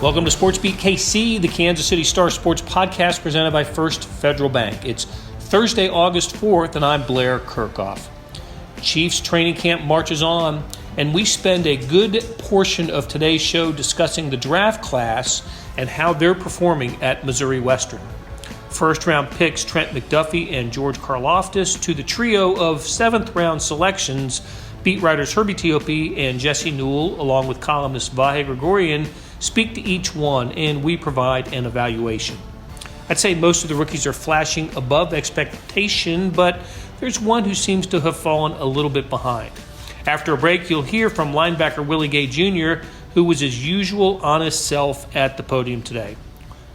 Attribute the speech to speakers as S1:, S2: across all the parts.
S1: Welcome to SportsBeat KC, the Kansas City Star Sports podcast presented by First Federal Bank. It's Thursday, August 4th, and I'm Blair Kirchhoff. Chiefs training camp marches on, and we spend a good portion of today's show discussing the draft class and how they're performing at Missouri Western. First-round picks Trent McDuffie and George Karlaftis to the trio of seventh-round selections, beat writers Herbie Teope and Jesse Newell, along with columnist Vahe Gregorian, speak to each one, and we provide an evaluation. I'd say most of the rookies are flashing above expectation, but there's one who seems to have fallen a little bit behind. After a break, you'll hear from linebacker Willie Gay Jr., who was his usual honest self at the podium today.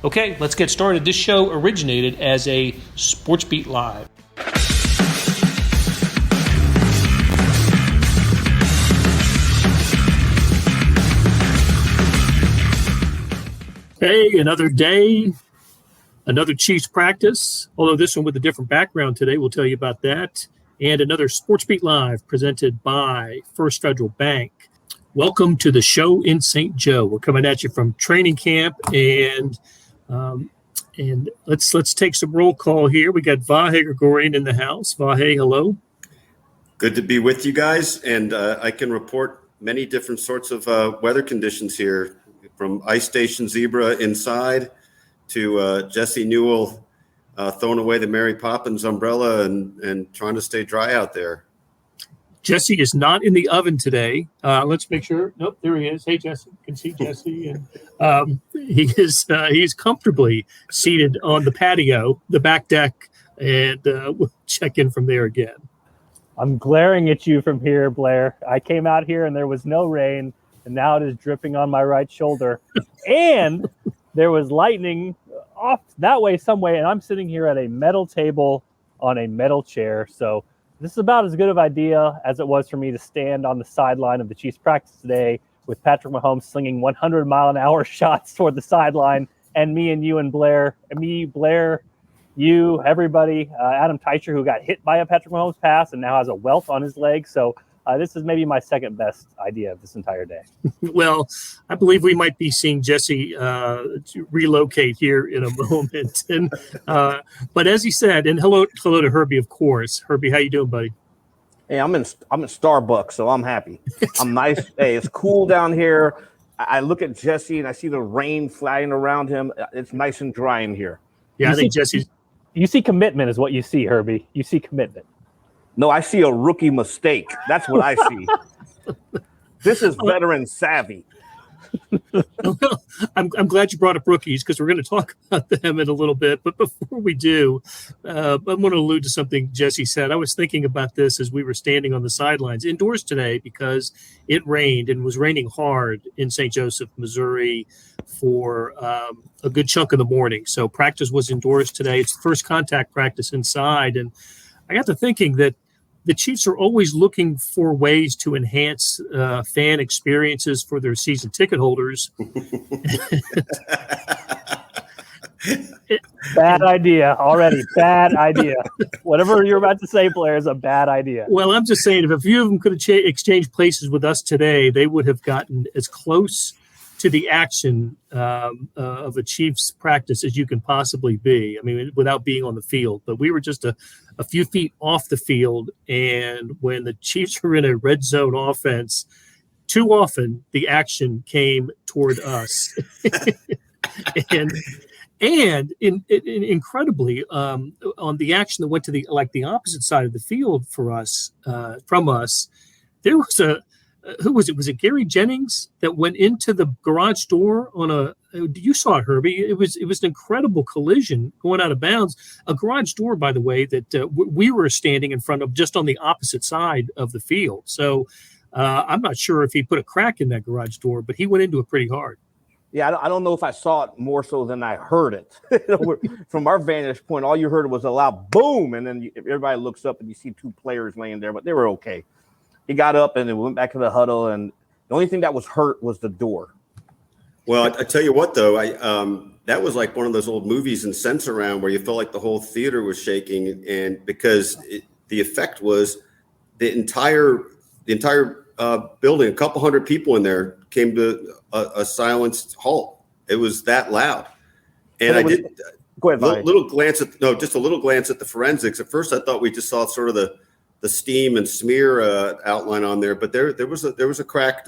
S1: Okay, let's get started. This show originated as a SportsBeat Live. Hey, another day, another Chiefs practice, although this one with a different background today. We'll tell you about that. And another SportsBeat Live presented by First Federal Bank. Welcome to the show in St. Joe. We're coming at you from training camp, and let's take some roll call here. We got Vahe Gregorian in the house. Vahe, hello.
S2: Good to be with you guys, and I can report many different sorts of weather conditions here, from ice station zebra inside to Jesse Newell throwing away the Mary Poppins umbrella and trying to stay dry out there.
S1: Jesse is not in the oven today. Let's make sure. Nope, there he is. Hey, Jesse. You can see Jesse. And he's comfortably seated on the patio, the back deck, and we'll check in from there again.
S3: I'm glaring at you from here, Blair. I came out here and there was no rain, and now it is dripping on my right shoulder. And there was lightning off that way, some way, and I'm sitting here at a metal table on a metal chair. So this is about as good of an idea as it was for me to stand on the sideline of the Chiefs practice today with Patrick Mahomes slinging 100-mile-an-hour shots toward the sideline, and me and you and Blair, Blair, you, everybody, Adam Teicher, who got hit by a Patrick Mahomes pass and now has a welt on his leg. So this is maybe my second best idea of this entire day.
S1: Well, I believe we might be seeing Jesse relocate here in a moment. And but as he said, and hello to Herbie, of course. Herbie, how you doing, buddy?
S4: Hey, I'm in Starbucks, so I'm happy. I'm nice. Hey, it's cool down here. I look at Jesse and I see the rain flying around him. It's nice and dry in here.
S1: Yeah, I think Jesse's.
S3: You see commitment is what you see, Herbie. You see commitment.
S4: No, I see a rookie mistake. That's what I see. This is veteran savvy.
S1: I'm glad you brought up rookies because we're going to talk about them in a little bit. But before we do, I'm going to allude to something Jesse said. I was thinking about this as we were standing on the sidelines indoors today because it rained and was raining hard in St. Joseph, Missouri for a good chunk of the morning. So practice was indoors today. It's the first contact practice inside. And I got to thinking that the Chiefs are always looking for ways to enhance fan experiences for their season ticket holders.
S3: Bad idea already. Bad idea. Whatever you're about to say, Blair, is a bad idea.
S1: Well, I'm just saying, if a few of them could have exchanged places with us today, they would have gotten as close to the action of a Chiefs practice as you can possibly be. I mean, without being on the field. But we were just a few feet off the field, and when the Chiefs were in a red zone offense, too often the action came toward us. and incredibly, on the action that went to the opposite side of the field for us, from us, there was who was it? Was it Gary Jennings that went into the garage door on a? You saw it, Herbie. It was an incredible collision going out of bounds. A garage door, by the way, that we were standing in front of, just on the opposite side of the field. So I'm not sure if he put a crack in that garage door, but he went into it pretty hard.
S4: Yeah, I don't know if I saw it more so than I heard it. From our vantage point, all you heard was a loud boom, and then everybody looks up and you see two players laying there, but they were okay. He got up and then went back to the huddle, and the only thing that was hurt was the door.
S2: Well, I tell you what, though, that was like one of those old movies in Sense Around where you felt like the whole theater was shaking, and because the effect was the entire building, a couple hundred people in there, came to a silenced halt. It was that loud. And I did
S4: go ahead, Vahe.
S2: Just a little glance at the forensics. At first, I thought we just saw sort of the steam and smear outline on there, but there was some cracked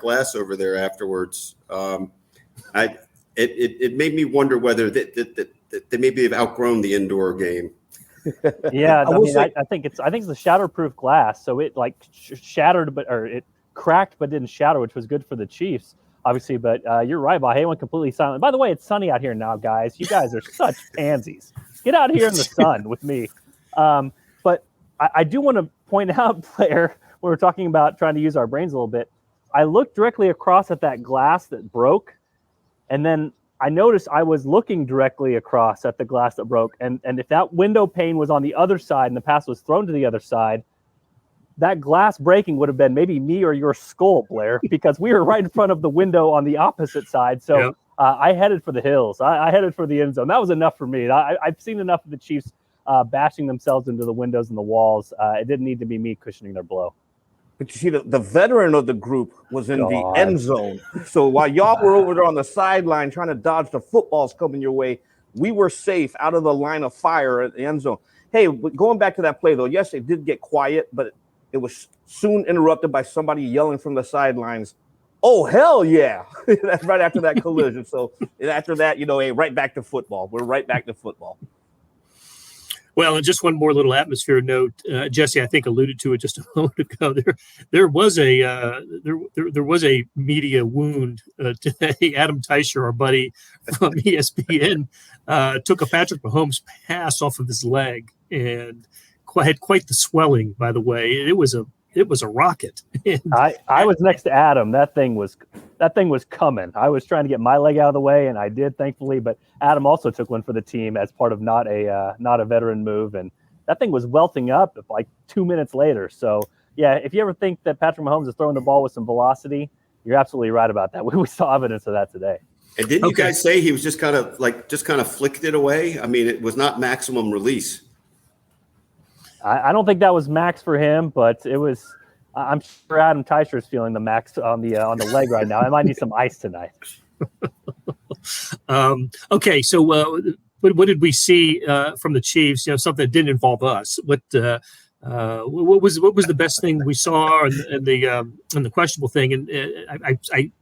S2: glass over there afterwards. It made me wonder whether they maybe have outgrown the indoor game.
S3: Yeah, I think it's the shatterproof glass, so it like shattered, or it cracked but didn't shatter, which was good for the Chiefs, obviously. But you're right, Vahe went completely silent. By the way, it's sunny out here now, guys. You guys are such pansies. Get out here in the sun with me. But I do want to point out, Blair, when we're talking about trying to use our brains a little bit, I looked directly across at that glass that broke, and then I noticed I was looking directly across at the glass that broke. And if that window pane was on the other side and the pass was thrown to the other side, that glass breaking would have been maybe me or your skull, Blair, because we were right in front of the window on the opposite side. So
S1: Yep.
S3: I headed for the hills. I headed for the end zone. That was enough for me. I've seen enough of the Chiefs bashing themselves into the windows and the walls. It didn't need to be me cushioning their blow.
S4: But you see, the veteran of the group was in the end zone. So while y'all were over there on the sideline trying to dodge the footballs coming your way, we were safe out of the line of fire at the end zone. Hey, going back to that play, though, yes, it did get quiet, but it was soon interrupted by somebody yelling from the sidelines, "Oh, hell yeah." That's right after that collision. So after that, hey, right back to football. We're right back to football.
S1: Well, and just one more little atmosphere note, Jesse, I think alluded to it just a moment ago. There was a media wound today. Adam Teicher, our buddy from ESPN, took a Patrick Mahomes pass off of his leg and had quite the swelling. By the way, it was a rocket.
S3: I was next to Adam. That thing was coming. I was trying to get my leg out of the way, and I did, thankfully. But Adam also took one for the team as part of not a veteran move, and that thing was welting up like 2 minutes later. So yeah, if you ever think that Patrick Mahomes is throwing the ball with some velocity, you're absolutely right about that. We saw evidence of that today.
S2: And didn't you guys say he was just kind of flicked it away? I mean, it was not maximum release.
S3: I don't think that was max for him, but it was. I'm sure Adam Teicher is feeling the max on the leg right now. I might need some ice tonight.
S1: Okay, so what did we see from the Chiefs? Something that didn't involve us. What was the best thing we saw, and the questionable thing? And I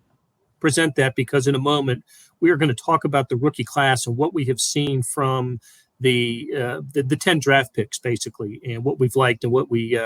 S1: present that because in a moment we are going to talk about the rookie class and what we have seen from the 10 draft picks, basically, and what we've liked and what we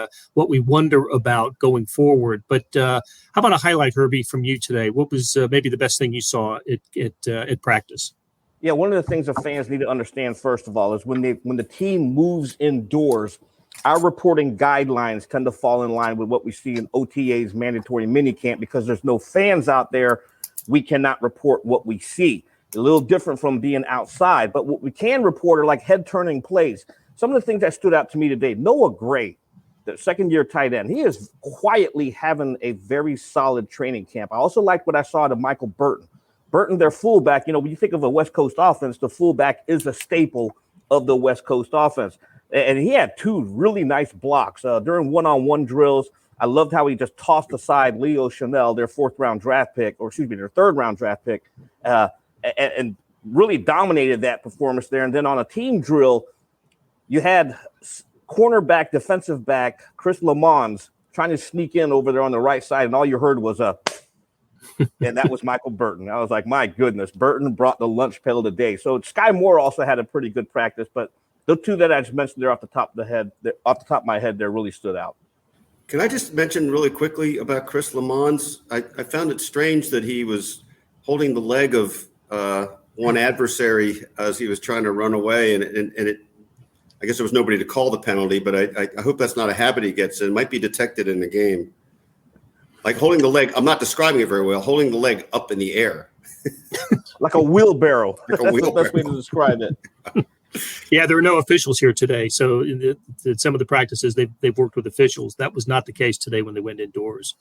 S1: wonder about going forward. But how about a highlight, Herbie, from you today? What was maybe the best thing you saw at practice?
S4: Yeah, one of the things that fans need to understand, first of all, is when the team moves indoors, our reporting guidelines tend to fall in line with what we see in OTA's mandatory minicamp. Because there's no fans out there, we cannot report what we see. A little different from being outside, but what we can report are like head-turning plays. Some of the things that stood out to me today, Noah Gray, the second-year tight end, he is quietly having a very solid training camp. I also liked what I saw to Michael Burton. Burton, their fullback, when you think of a West Coast offense, the fullback is a staple of the West Coast offense. And he had two really nice blocks during one-on-one drills. I loved how he just tossed aside Leo Chanel, their third-round draft pick, and really dominated that performance there. And then on a team drill, you had cornerback, defensive back, Chris Lamons trying to sneak in over there on the right side, and all you heard was and that was Michael Burton. I was like, my goodness, Burton brought the lunch pail today. So Sky Moore also had a pretty good practice, but the two that I just mentioned there off the top of my head, there really stood out.
S2: Can I just mention really quickly about Chris Lamons? I found it strange that he was holding the leg of one adversary as he was trying to run away, and it. I guess there was nobody to call the penalty, but I hope that's not a habit he gets in. It might be detected in the game. Like holding the leg, I'm not describing it very well, holding the leg up in the air.
S4: Like a wheelbarrow.
S2: Like a
S4: That's
S2: wheelbarrow.
S4: the best way to describe it.
S1: Yeah, there were no officials here today. So in some of the practices, they've worked with officials. That was not the case today when they went indoors.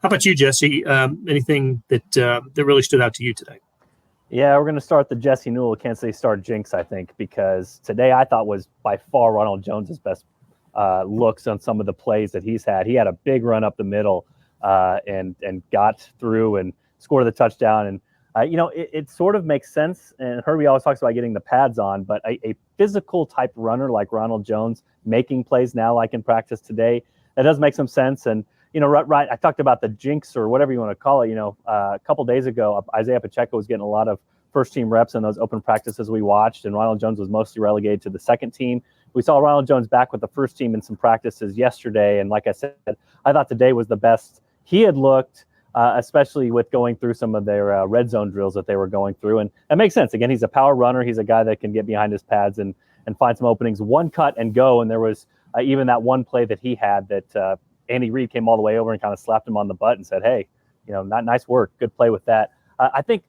S1: How about you, Jesse? Anything that really stood out to you today?
S3: Yeah, we're going to start the Jesse Newell Kansas City Star jinx, I think, because today I thought was by far Ronald Jones's best looks on some of the plays that he's had. He had a big run up the middle and got through and scored the touchdown. And It sort of makes sense. And Herbie always talks about getting the pads on, but a physical type runner like Ronald Jones making plays now, like in practice today, that does make some sense. And, right. I talked about the jinx or whatever you want to call it. A couple days ago, Isaiah Pacheco was getting a lot of first-team reps in those open practices we watched, and Ronald Jones was mostly relegated to the second team. We saw Ronald Jones back with the first team in some practices yesterday, and like I said, I thought today was the best he had looked, especially with going through some of their red zone drills that they were going through. And that makes sense. Again, he's a power runner. He's a guy that can get behind his pads and find some openings, one cut and go. And there was even that one play that he had that Andy Reid came all the way over and kind of slapped him on the butt and said, hey, not nice work. Good play with that. I think,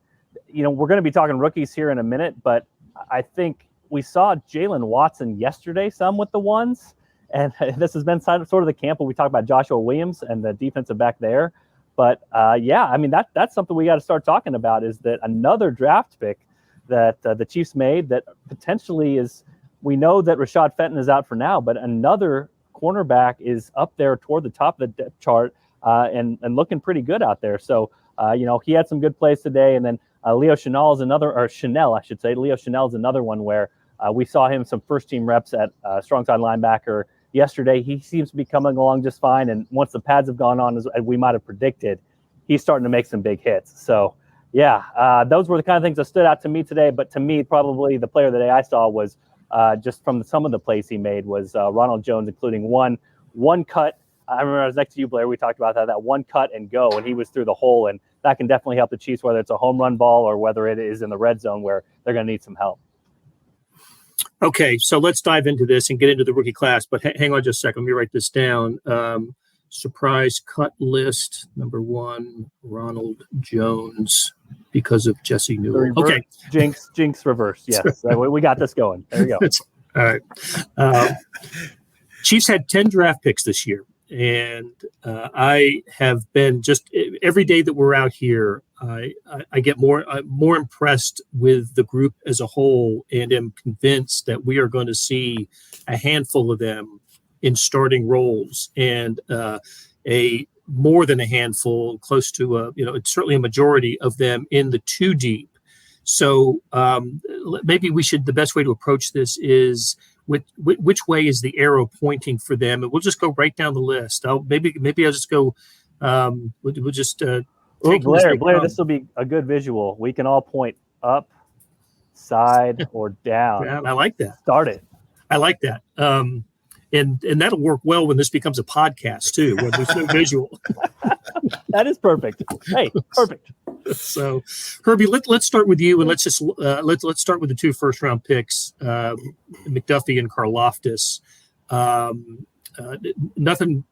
S3: we're going to be talking rookies here in a minute, but I think we saw Jalen Watson yesterday some with the ones, and this has been sort of the camp when we talk about Joshua Williams and the defensive back there. But that's something we got to start talking about, is that another draft pick that the Chiefs made that potentially is, we know that Rashad Fenton is out for now, but another cornerback is up there toward the top of the depth chart and looking pretty good out there. So, he had some good plays today, and then Leo Chanel is another, or Chanel, I should say. Leo Chanel is another one where we saw him some first-team reps at strong side linebacker yesterday. He seems to be coming along just fine, and once the pads have gone on, as we might have predicted, he's starting to make some big hits. So, those were the kind of things that stood out to me today. But to me, probably the player of the day I saw was just from some of the plays he made was Ronald Jones, including one cut. I remember I was next to you, Blair. We talked about that one cut and go, and he was through the hole, and that can definitely help the Chiefs, whether it's a home run ball or whether it is in the red zone where they're going to need some help.
S1: Okay, so let's dive into this and get into the rookie class. But hang on just a second. Let me write this down. Surprise cut list, number 1, Ronald Jones, because of Jesse Newell. Okay.
S3: Jinx reverse. Yes, we got this going. There you go.
S1: All right. Chiefs had 10 draft picks this year. And I have been just every day that we're out here, I get more impressed with the group as a whole, and am convinced that we are going to see a handful of them in starting roles, and a more than a handful, close to it's certainly a majority of them in the 2 deep. So maybe the best way to approach this is which way is the arrow pointing for them, and we'll just go right down the list. Maybe I'll just go. We'll just.
S3: Blair, this will be a good visual. We can all point up, side, or down.
S1: Yeah, I like that.
S3: Start it.
S1: I like that. And that'll work well when this becomes a podcast too, when there's no visual.
S3: That is perfect. Hey, perfect.
S1: So, Herbie, let's start with you, and let's start with the 2 first-round picks, McDuffie and Karlaftis. Nothing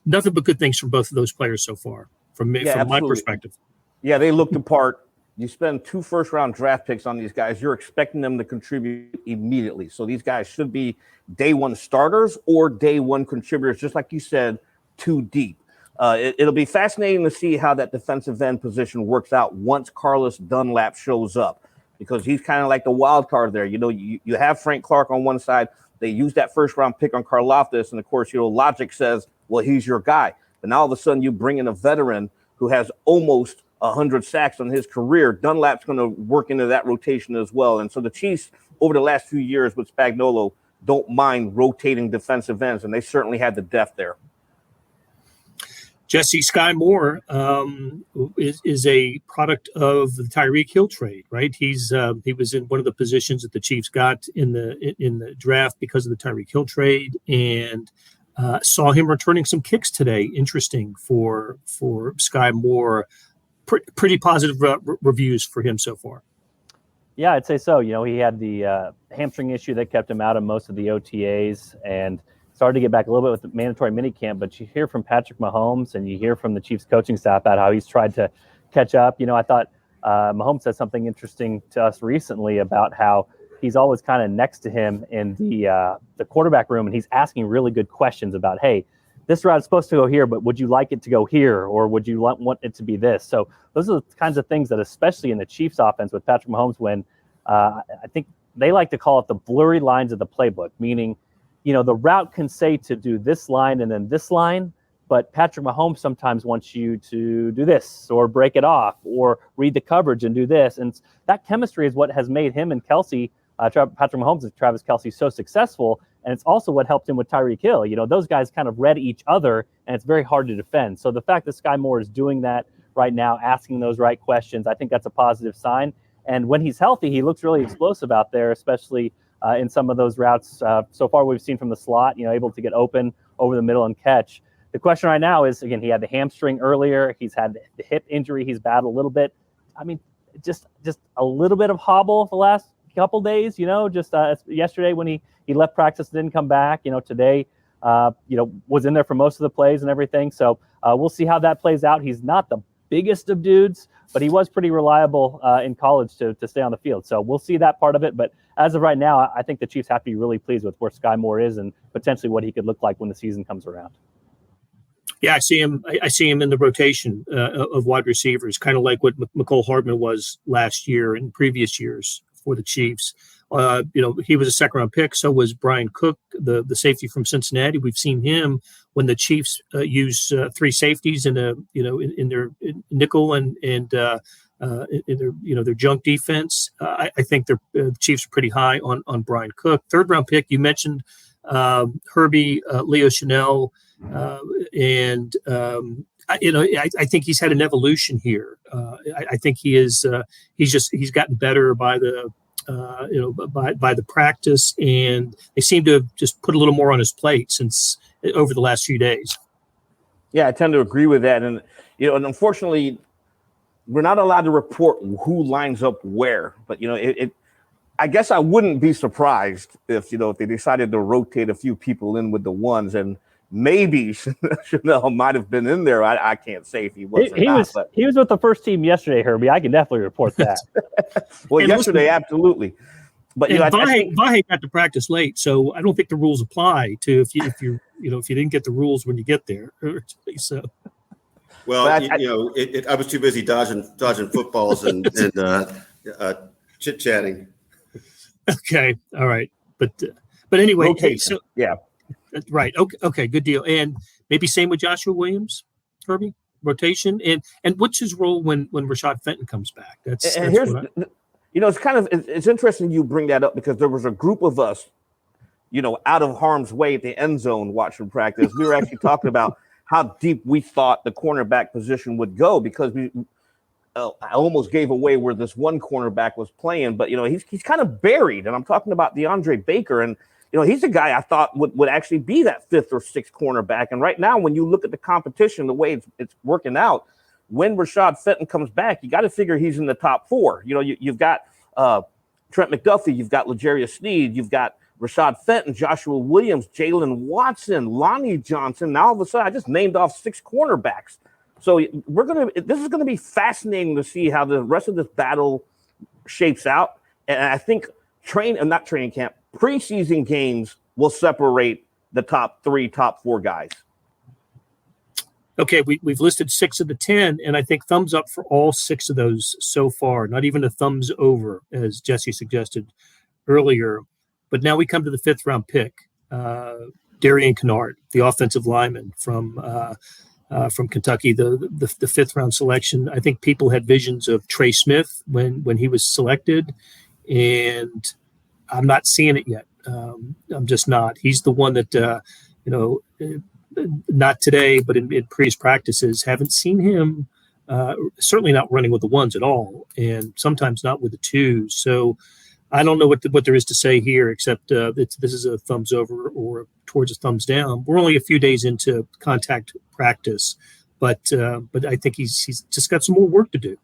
S1: but good things from both of those players so far, from my perspective.
S4: Yeah, they looked the part. You spend 2 first-round draft picks on these guys, you're expecting them to contribute immediately. So these guys should be day 1 starters or day 1 contributors, just like you said, 2 deep. It'll be fascinating to see how that defensive end position works out once Carlos Dunlap shows up, because he's kind of like the wild card there. You have Frank Clark on one side. They use that first-round pick on Karlaftis, and, of course, logic says, well, he's your guy. But now all of a sudden you bring in a veteran who has almost 100 sacks on his career. Dunlap's going to work into that rotation as well. And so the Chiefs, over the last few years with Spagnuolo, don't mind rotating defensive ends, and they certainly had the depth there.
S1: Jesse Sky Moore is a product of the Tyreek Hill trade, right? He was in one of the positions that the Chiefs got in the draft because of the Tyreek Hill trade, and saw him returning some kicks today. Interesting for Sky Moore. Pretty positive reviews for him so far.
S3: Yeah, I'd say so. He had the hamstring issue that kept him out of most of the OTAs, and started to get back a little bit with the mandatory minicamp. But you hear from Patrick Mahomes, and you hear from the Chiefs coaching staff about how he's tried to catch up. I thought Mahomes said something interesting to us recently about how he's always kind of next to him in the quarterback room, and he's asking really good questions about, hey, this route is supposed to go here, but would you like it to go here, or would you want it to be this? So those are the kinds of things that, especially in the Chiefs offense with Patrick Mahomes, when I think they like to call it the blurry lines of the playbook, meaning, the route can say to do this line and then this line, but Patrick Mahomes sometimes wants you to do this or break it off or read the coverage and do this. And that chemistry is what has made him and Kelsey, Patrick Mahomes and Travis Kelsey, so successful. And it's also what helped him with Tyreek Hill. Those guys kind of read each other, and it's very hard to defend. So the fact that Sky Moore is doing that right now, asking those right questions, I think that's a positive sign. And when he's healthy, he looks really explosive out there, especially in some of those routes. So far we've seen from the slot, able to get open over the middle and catch. The question right now is, again, he had the hamstring earlier. He's had the hip injury. He's battled a little bit. I mean, just a little bit of hobble the last couple days, yesterday when he left practice, didn't come back, today, was in there for most of the plays and everything. So we'll see how that plays out. He's not the biggest of dudes, but he was pretty reliable in college to stay on the field. So we'll see that part of it. But as of right now, I think the Chiefs have to be really pleased with where Sky Moore is and potentially what he could look like when the season comes around.
S1: Yeah, I see him in the rotation of wide receivers, kind of like what McCole Hardman was last year and previous years for the Chiefs. He was a second-round pick. So was Brian Cook, the safety from Cincinnati. We've seen him when the Chiefs use three safeties in their nickel and in their junk defense. I think the Chiefs are pretty high on Brian Cook. Third-round pick, you mentioned Herbie, Leo Chanel. I think he's had an evolution here. I think he is. He's gotten better by the by the practice, and they seem to have just put a little more on his plate since over the last few days.
S4: Yeah, I tend to agree with that, and and unfortunately, we're not allowed to report who lines up where. But I guess I wouldn't be surprised if they decided to rotate a few people in with the ones, and maybe Chanel might have been in there. I can't say if he was.
S3: He was with the first team yesterday, Herbie. I can definitely report that.
S4: Well, yesterday, absolutely. But
S1: Vahe got to practice late, so I don't think the rules apply to if you didn't get the rules when you get there. So.
S2: Well, I was too busy dodging footballs and chit chatting.
S1: Okay, all right, but anyway,
S4: okay, so yeah.
S1: Right. Okay. Good deal. And maybe same with Joshua Williams, Herbie, rotation. And what's his role when Rashad Fenton comes back? It's
S4: interesting you bring that up because there was a group of us, out of harm's way at the end zone watching practice. We were actually talking about how deep we thought the cornerback position would go because I almost gave away where this one cornerback was playing, but he's kind of buried, and I'm talking about DeAndre Baker, and he's a guy I thought would actually be that fifth or sixth cornerback. And right now, when you look at the competition, the way it's working out, when Rashad Fenton comes back, you got to figure he's in the top four. You've got Trent McDuffie, you've got L'Jarius Sneed, you've got Rashad Fenton, Joshua Williams, Jalen Watson, Lonnie Johnson. Now all of a sudden, I just named off 6 cornerbacks. So this is gonna be fascinating to see how the rest of this battle shapes out. And I think preseason games will separate the top 3, top 4 guys.
S1: Okay, we've listed 6 of the 10, and I think thumbs up for all 6 of those so far. Not even a thumbs over, as Jesse suggested earlier. But now we come to the 5th-round pick, Darian Kennard, the offensive lineman from Kentucky, the 5th-round selection. I think people had visions of Trey Smith when he was selected, and I'm not seeing it yet. I'm just not. He's the one that, not today, but in previous practices, haven't seen him, certainly not running with the ones at all, and sometimes not with the twos. So I don't know what there is to say here, except this is a thumbs over or towards a thumbs down. We're only a few days into contact practice, but I think he's just got some more work to do.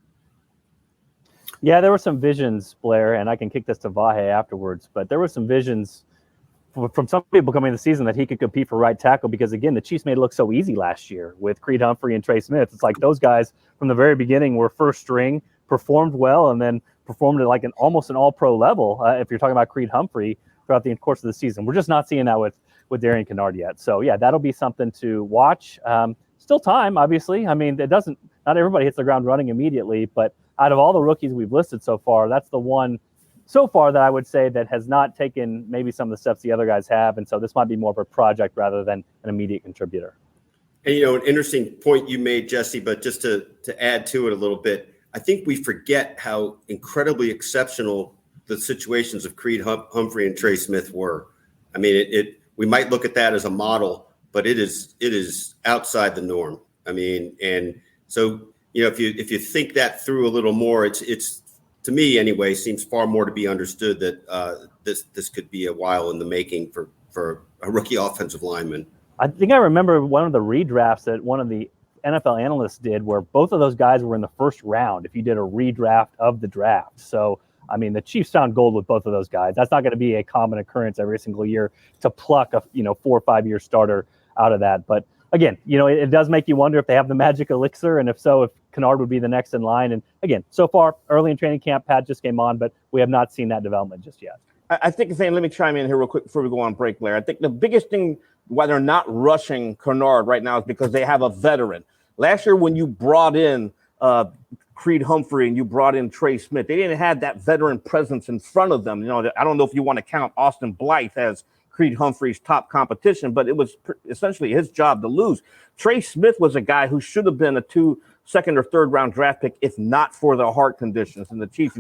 S3: Yeah, there were some visions, Blair, and I can kick this to Vahe afterwards, but there were some visions from some people coming into the season that he could compete for right tackle because, again, the Chiefs made it look so easy last year with Creed Humphrey and Trey Smith. It's like those guys from the very beginning were first string, performed well, and then performed at like almost an all-pro level if you're talking about Creed Humphrey throughout the course of the season. We're just not seeing that with Darian Kennard yet. So, yeah, that'll be something to watch. Still time, obviously. I mean, not everybody hits the ground running immediately, but out of all the rookies we've listed so far, that's the one so far that I would say that has not taken maybe some of the steps the other guys have. And so this might be more of a project rather than an immediate contributor.
S2: And, an interesting point you made, Jesse, but just to add to it a little bit, I think we forget how incredibly exceptional the situations of Creed Humphrey and Trey Smith were. I mean, we might look at that as a model, but it is outside the norm. I mean, and so, if you think that through a little more, it's to me anyway, seems far more to be understood that this could be a while in the making for a rookie offensive lineman.
S3: I think I remember one of the redrafts that one of the NFL analysts did where both of those guys were in the first round if you did a redraft of the draft. So, I mean, the Chiefs found gold with both of those guys. That's not going to be a common occurrence every single year to pluck a 4 or 5 year starter out of that. But again, it does make you wonder if they have the magic elixir, and if so, if Kennard would be the next in line. And again, so far, early in training camp, Pat just came on, but we have not seen that development just yet.
S4: I think, let me chime in here real quick before we go on break, Blair. I think the biggest thing why they're not rushing Kennard right now is because they have a veteran. Last year, when you brought in Creed Humphrey and you brought in Trey Smith, they didn't have that veteran presence in front of them. I don't know if you want to count Austin Blythe as Creed Humphrey's top competition, but it was essentially his job to lose. Trey Smith was a guy who should have been a second or third round draft pick if not for the heart conditions. And the Chiefs,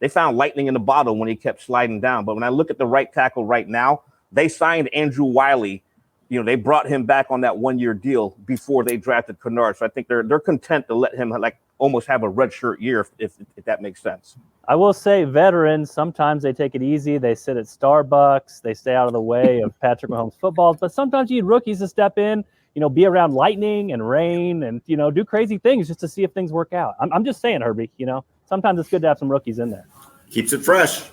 S4: they found lightning in the bottle when he kept sliding down. But when I look at the right tackle right now, they signed Andrew Wiley. They brought him back on that 1 year deal before they drafted Kennard. So I think they're content to let him almost have a redshirt year, if that makes sense.
S3: I will say veterans, sometimes they take it easy. They sit at Starbucks. They stay out of the way of Patrick Mahomes footballs. But sometimes you need rookies to step in, be around lightning and rain and, do crazy things just to see if things work out. I'm just saying, Herbie, sometimes it's good to have some rookies in there.
S2: Keeps it fresh.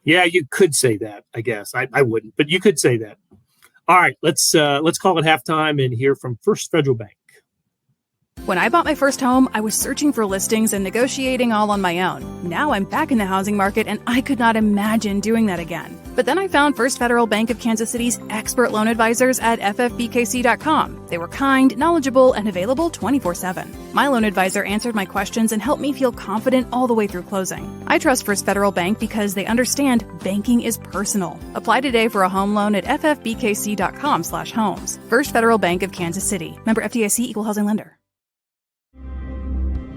S1: Yeah, you could say that, I guess. I wouldn't, but you could say that. All right, let's call it halftime and hear from First Federal Bank.
S5: When I bought my first home, I was searching for listings and negotiating all on my own. Now I'm back in the housing market and I could not imagine doing that again. But then I found First Federal Bank of Kansas City's expert loan advisors at ffbkc.com. They were kind, knowledgeable, and available 24/7. My loan advisor answered my questions and helped me feel confident all the way through closing. I trust First Federal Bank because they understand banking is personal. Apply today for a home loan at ffbkc.com/homes. First Federal Bank of Kansas City. Member FDIC, Equal Housing Lender.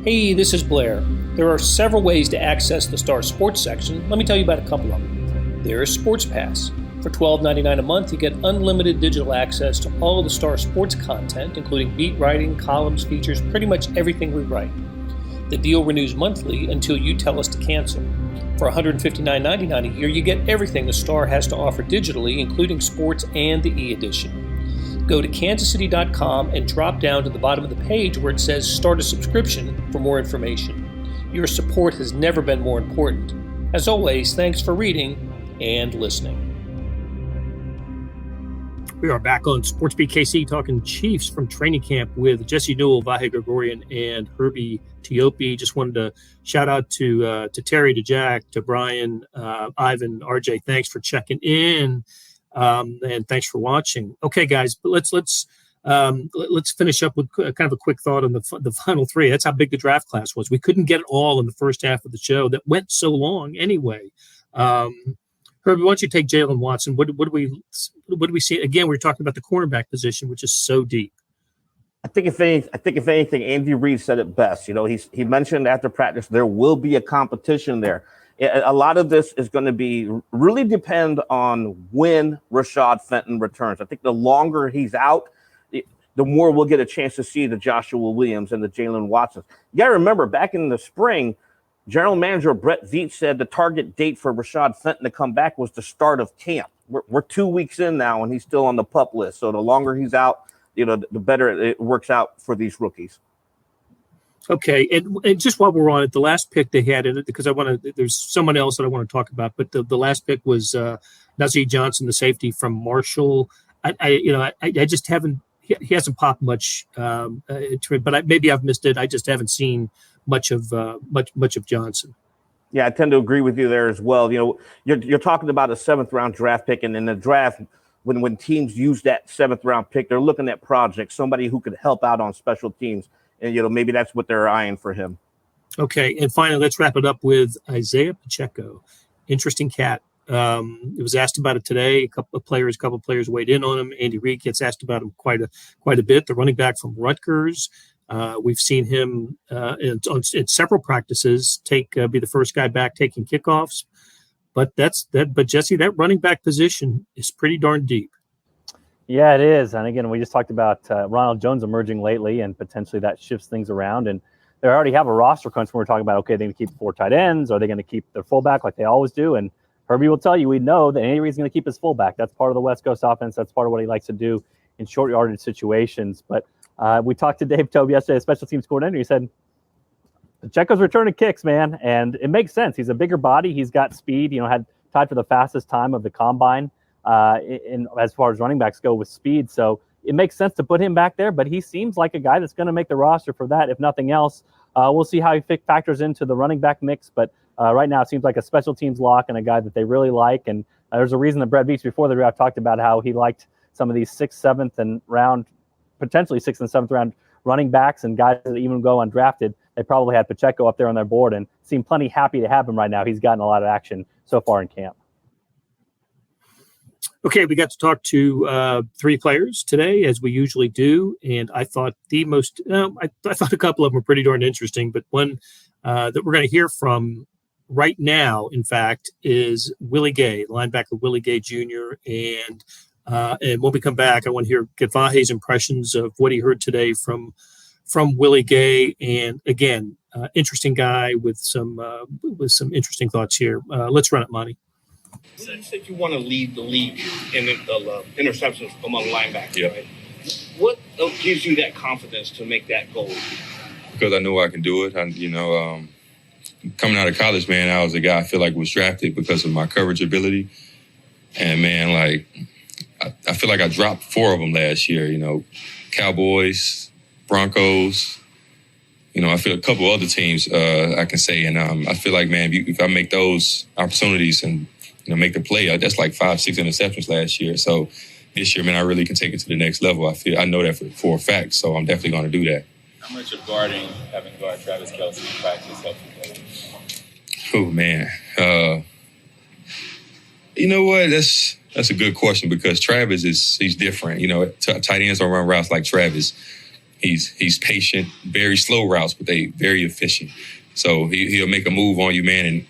S1: Hey, this is Blair. There are several ways to access the Star Sports section. Let me tell you about a couple of them. There is Sports Pass. For $12.99 a month, you get unlimited digital access to all of the Star Sports content, including beat writing, columns, features, pretty much everything we write. The deal renews monthly until you tell us to cancel. For $159.99 a year, you get everything the Star has to offer digitally, including sports and the e-edition. Go to kansascity.com and drop down to the bottom of the page where it says Start a Subscription for more information. Your support has never been more important. As always, thanks for reading and listening. We are back on SportsBeat KC talking Chiefs from training camp with Jesse Newell, Vahe Gregorian, and Herbie Teope. Just wanted to shout out to Terry, to Jack, to Brian, Ivan, RJ. Thanks for checking in. And thanks for watching. Okay, guys, but let's finish up with kind of a quick thought on the final three. That's how big the draft class was. We couldn't get it all in the first half of the show that went so long anyway. Herbie, why don't you take Jalen Watson? What do we see? Again, we're talking about the cornerback position, which is so deep.
S4: I think if anything, Andy Reid said it best. He mentioned after practice there will be a competition there. A lot of this is going to be really depend on when Rashad Fenton returns. I think the longer he's out, the more we'll get a chance to see the Joshua Williams and the Jalen Watsons. You got to remember, back in the spring, General Manager Brett Veach said the target date for Rashad Fenton to come back was the start of camp. We're 2 weeks in now, and he's still on the PUP list. So the longer he's out, the better it works out for these rookies.
S1: Okay, and just while we're on it, the last pick they had in it, because there's someone else that I want to talk about, but the last pick was Nazir Johnson, the safety from Marshall. I just haven't, he hasn't popped much, but maybe I've missed it. I just haven't seen much of Johnson.
S4: Yeah, I tend to agree with you there as well. You're talking about a 7th round draft pick, and in the draft, when teams use that 7th round pick, they're looking at projects, somebody who could help out on special teams. And, maybe that's what they're eyeing for him.
S1: Okay. And finally, let's wrap it up with Isaiah Pacheco. Interesting cat. It was asked about it today. A couple of players weighed in on him. Andy Reid gets asked about him quite a bit. The running back from Rutgers. We've seen him in several practices be the first guy back taking kickoffs. But But Jesse, that running back position is pretty darn deep.
S3: Yeah, it is. And again, we just talked about Ronald Jones emerging lately, and potentially that shifts things around. And they already have a roster crunch when we're talking about, okay, they're going to keep 4 tight ends. Are they going to keep their fullback like they always do? And Herbie will tell you, we know that Andy Reid's going to keep his fullback. That's part of the West Coast offense. That's part of what he likes to do in short yardage situations. But we talked to Dave Teope yesterday, special teams coordinator. He said, Pacheco's returning kicks, man. And it makes sense. He's a bigger body. He's got speed, had tied for the fastest time of the combine as far as running backs go with speed. So it makes sense to put him back there, but he seems like a guy that's going to make the roster for that, if nothing else. We'll see how he factors into the running back mix, but right now it seems like a special teams lock and a guy that they really like. And there's a reason that Brett Veach before the draft talked about how he liked some of these 6th, 7th, and potentially 6th and 7th round running backs and guys that even go undrafted. They probably had Pacheco up there on their board and seem plenty happy to have him right now. He's gotten a lot of action so far in camp.
S1: Okay, we got to talk to 3 players today, as we usually do, and I thought I thought a couple of them were pretty darn interesting, but one that we're going to hear from right now, in fact, is Willie Gay, linebacker Willie Gay Jr., and when we come back, I want to get Vahe's impressions of what he heard today from Willie Gay, and again, interesting guy with some interesting thoughts here. Let's run it, Monty.
S6: You said you want to lead the league in interceptions among linebackers,
S7: yeah.
S6: Right? What gives you that confidence to make that goal?
S7: Because I know I can do it. Coming out of college, man, I was a guy I feel like was drafted because of my coverage ability. And, man, I feel like I dropped 4 of them last year, Cowboys, Broncos. I feel a couple other teams I can say. And I feel like, man, if I make those opportunities and, make the play, that's like 5-6 interceptions last year. So this year, man, I really can take it to the next level. I know that for a fact, so I'm definitely going to do that.
S8: How much of having to guard Travis Kelce in practice helps you play?
S7: Oh, man. You know what? That's a good question because Travis he's different. Tight ends don't run routes like Travis. He's patient, very slow routes, but they very efficient. So he'll make a move on you, man, and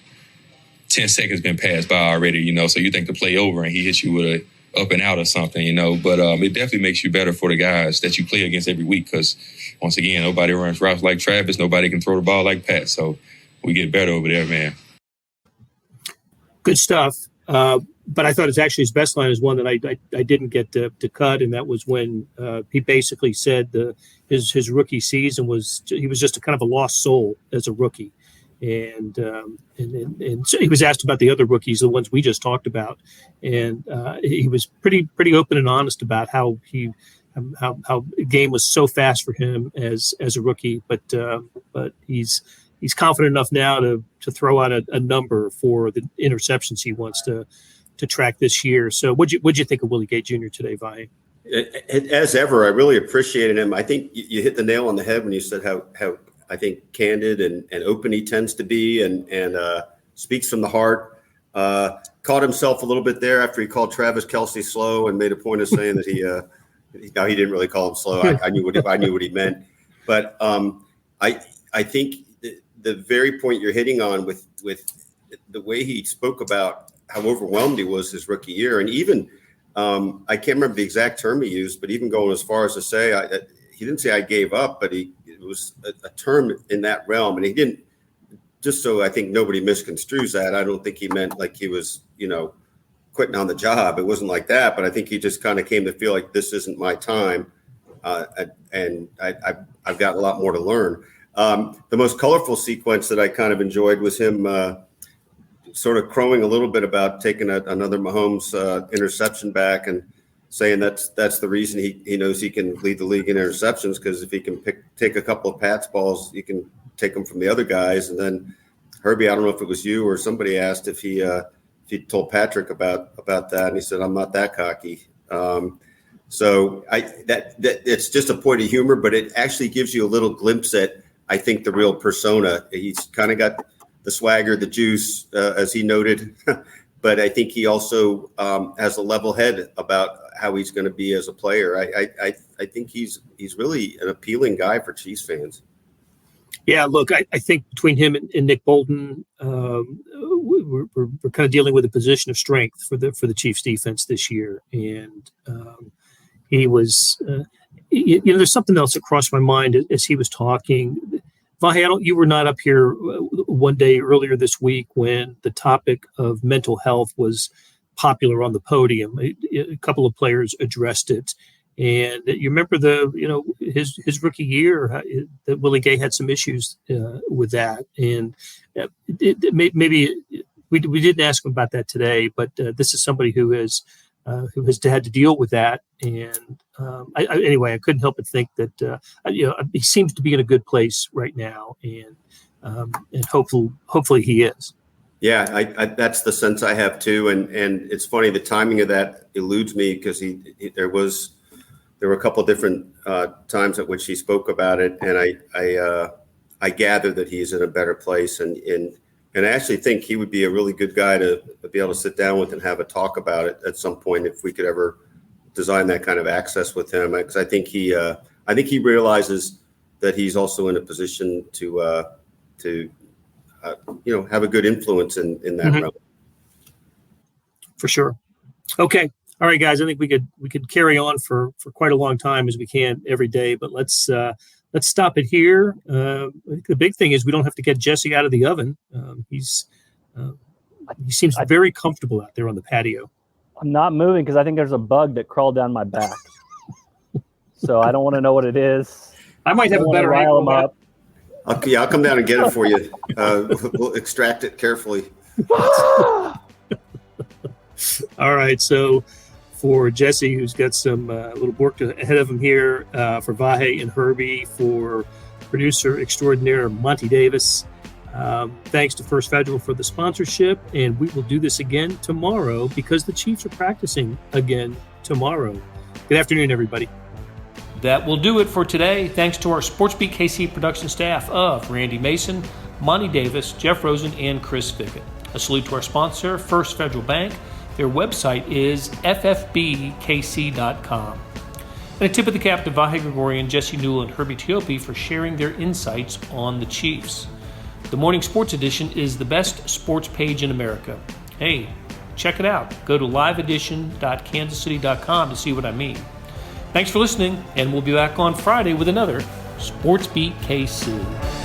S7: 10 seconds been passed by already, so you think the play over and he hits you with a up and out or something, but it definitely makes you better for the guys that you play against every week because, once again, nobody runs routes like Travis, nobody can throw the ball like Pat, so we get better over there, man.
S1: Good stuff, but I thought his best line is one that I didn't get to cut, and that was when he basically said his rookie season he was just a kind of a lost soul as a rookie. And so he was asked about the other rookies, the ones we just talked about, and he was pretty open and honest about how the game was so fast for him as a rookie, but he's confident enough now to throw out a number for the interceptions he wants to track this year. So what'd you think of Willie Gay Jr. today, Vahe?
S2: As ever, I really appreciated him. I think you hit the nail on the head when you said how I think candid and open he tends to be and speaks from the heart. Caught himself a little bit there after he called Travis Kelce slow and made a point of saying that he didn't really call him slow. I knew what he meant. But I think the very point you're hitting on with the way he spoke about how overwhelmed he was his rookie year, and even I can't remember the exact term he used, but even going as far as to say he didn't say I gave up, but it was a term in that realm, and he didn't. Just so I think nobody misconstrues that, I don't think he meant like he was, quitting on the job. It wasn't like that, but I think he just kind of came to feel like this isn't my time, and I've got a lot more to learn. The most colorful sequence that I kind of enjoyed was him sort of crowing a little bit about taking another Mahomes interception back and saying that's the reason he knows he can lead the league in interceptions, because if he can take a couple of Pat's balls, you can take them from the other guys. And then Herbie, I don't know if it was you or somebody asked if he told Patrick about that, and he said, "I'm not that cocky." So that it's just a point of humor, but it actually gives you a little glimpse at, I think, the real persona. He's kind of got the swagger, the juice, as he noted, but I think he also has a level head about how he's going to be as a player. I think he's really an appealing guy for Chiefs fans.
S1: Yeah, look, I think between him and Nick Bolton, we're kind of dealing with a position of strength for the Chiefs defense this year. And he was, there's something else that crossed my mind as he was talking. Vahe, you were not up here one day earlier this week when the topic of mental health was popular on the podium. A couple of players addressed it. And you remember his rookie year that Willie Gay had some issues with that, and maybe we didn't ask him about that today. But this is somebody who has had to deal with that, and anyway, I couldn't help but think that he seems to be in a good place right now, and hopefully he is.
S2: Yeah, I that's the sense I have too, and it's funny, the timing of that eludes me because there were a couple of different times at which he spoke about it, and I gather that he's in a better place, and I actually think he would be a really good guy to be able to sit down with and have a talk about it at some point if we could ever design that kind of access with him, because I think he realizes that he's also in a position to have a good influence in that realm.
S1: For sure. Okay. All right, guys. I think we could carry on for quite a long time as we can every day, but let's stop it here. I think the big thing is we don't have to get Jesse out of the oven. He seems very comfortable out there on the patio.
S3: I'm not moving because I think there's a bug that crawled down my back. So I don't want to know what it is.
S1: I might have a better
S3: rile him up.
S2: I'll come down and get it for you. We'll extract it carefully.
S1: All right, so for Jesse, who's got some little work ahead of him here, for Vahe and Herbie, for producer extraordinaire Monty Davis, thanks to First Federal for the sponsorship, and we will do this again tomorrow because the Chiefs are practicing again tomorrow. Good afternoon, everybody. That will do it for today. Thanks to our SportsBeat KC production staff of Randy Mason, Monty Davis, Jeff Rosen, and Chris Fickett. A salute to our sponsor, First Federal Bank. Their website is ffbkc.com. And a tip of the cap to Vahe Gregorian, Jesse Newell, and Herbie Teope for sharing their insights on the Chiefs. The Morning Sports Edition is the best sports page in America. Hey, check it out. Go to liveedition.kansascity.com to see what I mean. Thanks for listening, and we'll be back on Friday with another SportsBeat KC.